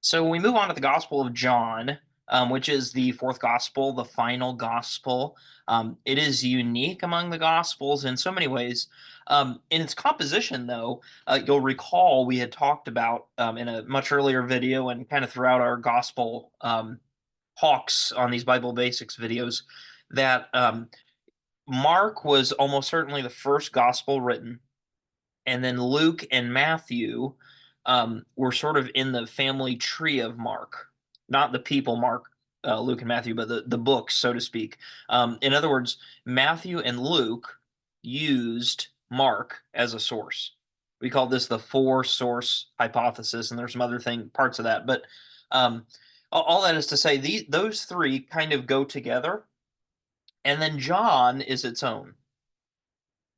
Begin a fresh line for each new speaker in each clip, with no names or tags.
So we move on to the Gospel of John, which is the fourth Gospel, the final Gospel. It is unique among the Gospels in so many ways. In its composition, though, you'll recall we had talked about in a much earlier video and kind of throughout our Gospel hawks on these Bible Basics videos that Mark was almost certainly the first Gospel written, and then Luke and Matthew were sort of in the family tree of Mark, not the people Mark, Luke and Matthew, but the books, so to speak. In other words, Matthew and Luke used Mark as a source. We call this the four source hypothesis, and there's some other parts of that. But um, all that is to say, those three kind of go together, and then John is its own.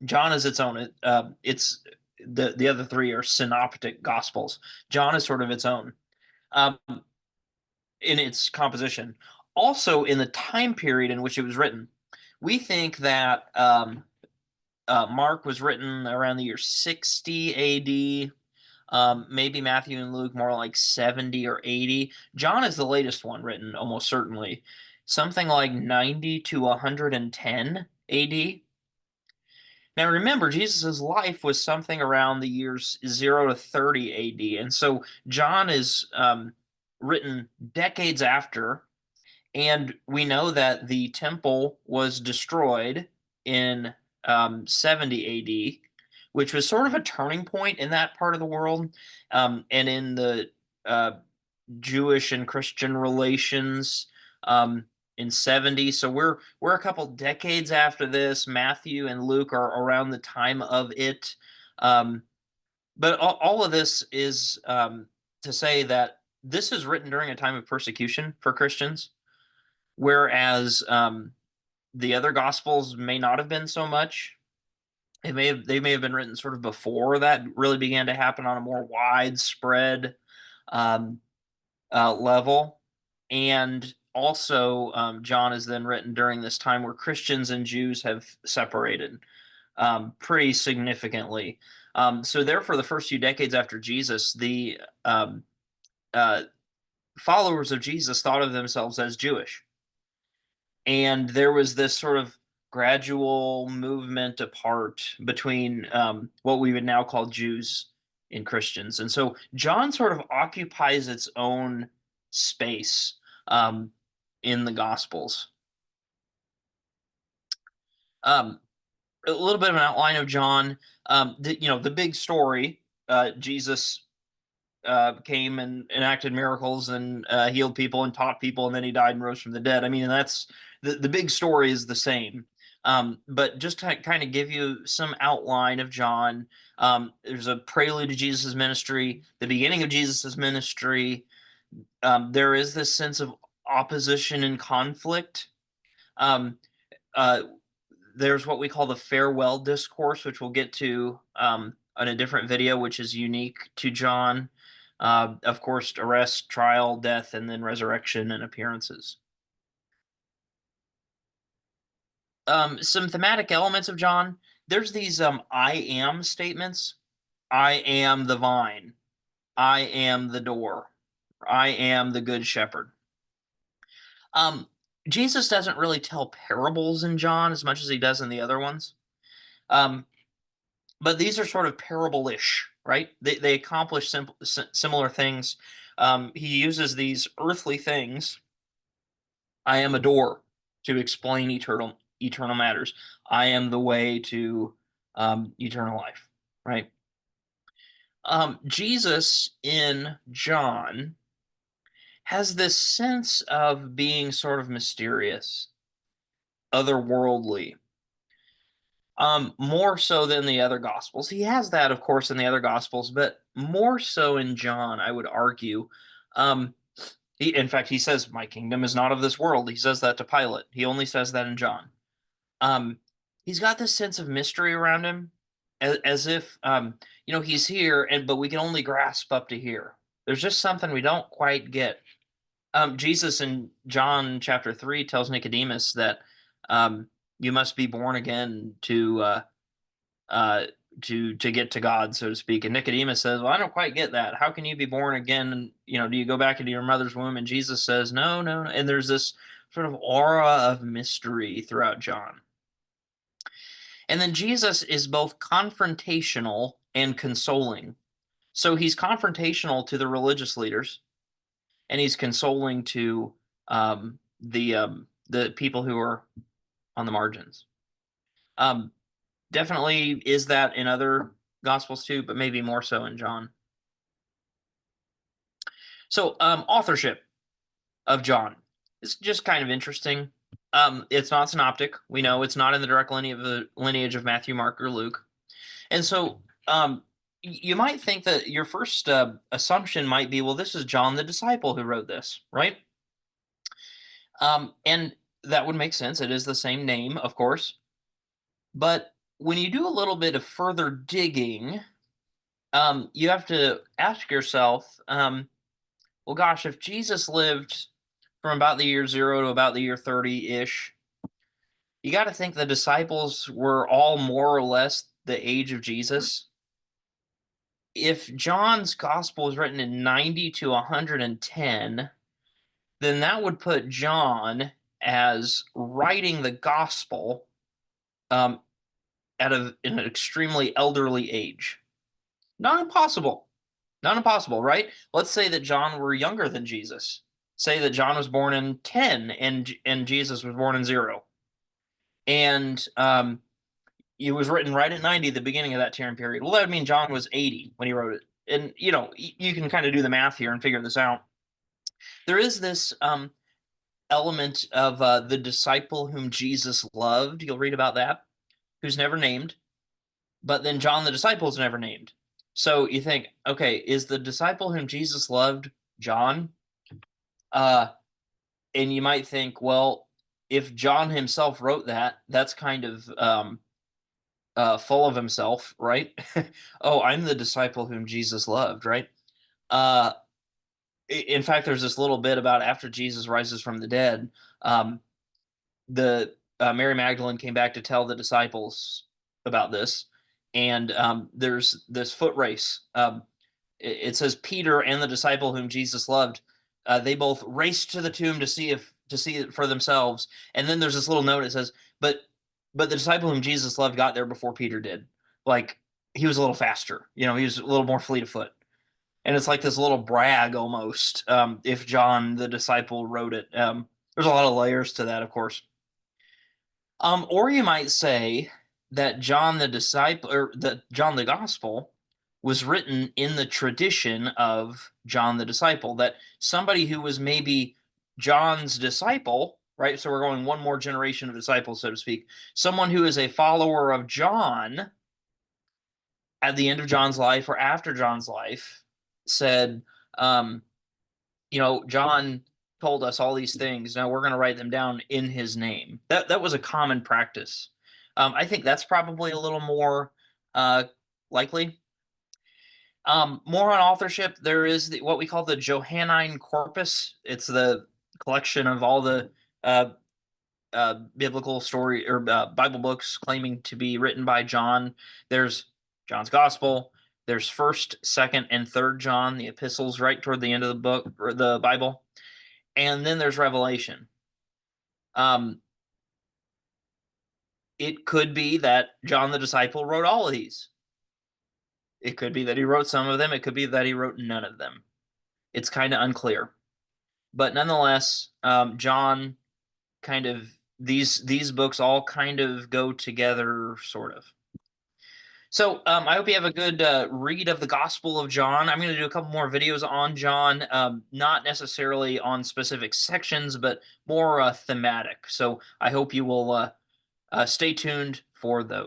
John is its own. It's the other three are synoptic gospels. John is sort of its own um, in its composition. Also, in the time period in which it was written, we think that Mark was written around the year 60 A.D. Maybe Matthew and Luke more like 70 or 80. John is the latest one written, almost certainly, something like 90 to 110 A.D. Now remember, Jesus' life was something around the years 0 to 30 AD. And so John is written decades after. And we know that the temple was destroyed in 70 AD, which was sort of a turning point in that part of the world and in the uh, Jewish and Christian relations in 70. So we're a couple decades after this. Matthew and Luke are around the time of it. Um, but all of this is to say that this is written during a time of persecution for Christians, whereas the other gospels may not have been so much. They may have been written sort of before that really began to happen on a more widespread um, level. And also, John is then written during this time where Christians and Jews have separated pretty significantly. So, therefore, the first few decades after Jesus, the uh, followers of Jesus thought of themselves as Jewish. And there was this sort of gradual movement apart between what we would now call Jews and Christians. And so John sort of occupies its own space um, in the Gospels. Um, a little bit of an outline of John. The big story. Jesus came and enacted miracles and healed people and taught people, and then he died and rose from the dead. I mean, and that's the big story is the same. But just to kind of give you some outline of John, there's a prelude to Jesus' ministry, the beginning of Jesus' ministry. There is this sense of opposition and conflict. Um, uh, there's what we call the farewell discourse, which we'll get to in a different video, which is unique to John. Of course, arrest, trial, death, and then resurrection and appearances. Some thematic elements of John. There's these I am statements. I am the vine. I am the door. I am the good shepherd. Um, Jesus doesn't really tell parables in John as much as he does in the other ones. Um, but these are sort of parable-ish, right? They accomplish similar things. He uses these earthly things. I am a door to explain eternal matters. I am the way to eternal life, right? Jesus in John has this sense of being sort of mysterious, otherworldly, more so than the other gospels. He has that, of course, in the other gospels, but more so in John, I would argue. Um, in fact, he says, "My kingdom is not of this world." He says that to Pilate. He only says that in John. Um, he's got this sense of mystery around him, as if he's here, and but we can only grasp up to here. There's just something we don't quite get. Jesus in John chapter 3 tells Nicodemus that you must be born again to to get to God, so to speak. And Nicodemus says, "Well, I don't quite get that. How can you be born again? And do you go back into your mother's womb?" And Jesus says, "No, no." And there's this sort of aura of mystery throughout John. And then Jesus is both confrontational and consoling. So he's confrontational to the religious leaders, and he's consoling to the people who are on the margins. Um, Definitely is that in other gospels too, but maybe more so in John. So authorship of John is just kind of interesting. It's not synoptic. We know it's not in the direct lineage of Matthew, Mark, or Luke. And so you might think that your first assumption might be, well, this is John the disciple who wrote this, right? And that would make sense. It is the same name, of course. But when you do a little bit of further digging, you have to ask yourself, well, gosh, if Jesus lived from about the year 0 to about the year 30-ish, you got to think the disciples were all more or less the age of Jesus. If John's gospel was written in 90 to 110, then that would put John as writing the gospel um, in an extremely elderly age. Not impossible. Not impossible, right? Let's say that John were younger than Jesus. Say that John was born in 10 and Jesus was born in 0. And it was written right at 90, the beginning of that time period. Well, that would mean John was 80 when he wrote it. And, you can kind of do the math here and figure this out. There is this element of the disciple whom Jesus loved. You'll read about that, who's never named. But then John the disciple is never named. So you think, okay, is the disciple whom Jesus loved John? And you might think, well, if John himself wrote that, that's kind of full of himself, right? Oh, I'm the disciple whom Jesus loved, right? Uh, in fact, there's this little bit about after Jesus rises from the dead, the Mary Magdalene came back to tell the disciples about this, and there's this foot race. It says Peter and the disciple whom Jesus loved, they both raced to the tomb to see it for themselves. And then there's this little note that says, but the disciple whom Jesus loved got there before Peter did. Like he was a little faster, he was a little more fleet of foot. And it's like this little brag almost. If John the disciple wrote it, there's a lot of layers to that, of course. Or you might say that John the disciple, or that John the gospel, was written in the tradition of John the disciple. That somebody who was maybe John's disciple, right? So we're going one more generation of disciples, so to speak. Someone who is a follower of John at the end of John's life or after John's life said, John told us all these things. Now we're going to write them down in his name. That was a common practice. I think that's probably a little more likely. More on authorship, there is what we call the Johannine Corpus. It's the collection of all the biblical story or Bible books claiming to be written by John. There's John's Gospel. There's First, Second, and Third John, the epistles, right toward the end of the book or the Bible, and then there's Revelation. It could be that John the disciple wrote all of these. It could be that he wrote some of them. It could be that he wrote none of them. It's kind of unclear, but nonetheless, John kind of these books all kind of go together, sort of. So I hope you have a good read of the Gospel of John. I'm going to do a couple more videos on John, not necessarily on specific sections, but more thematic. So I hope you will stay tuned for those.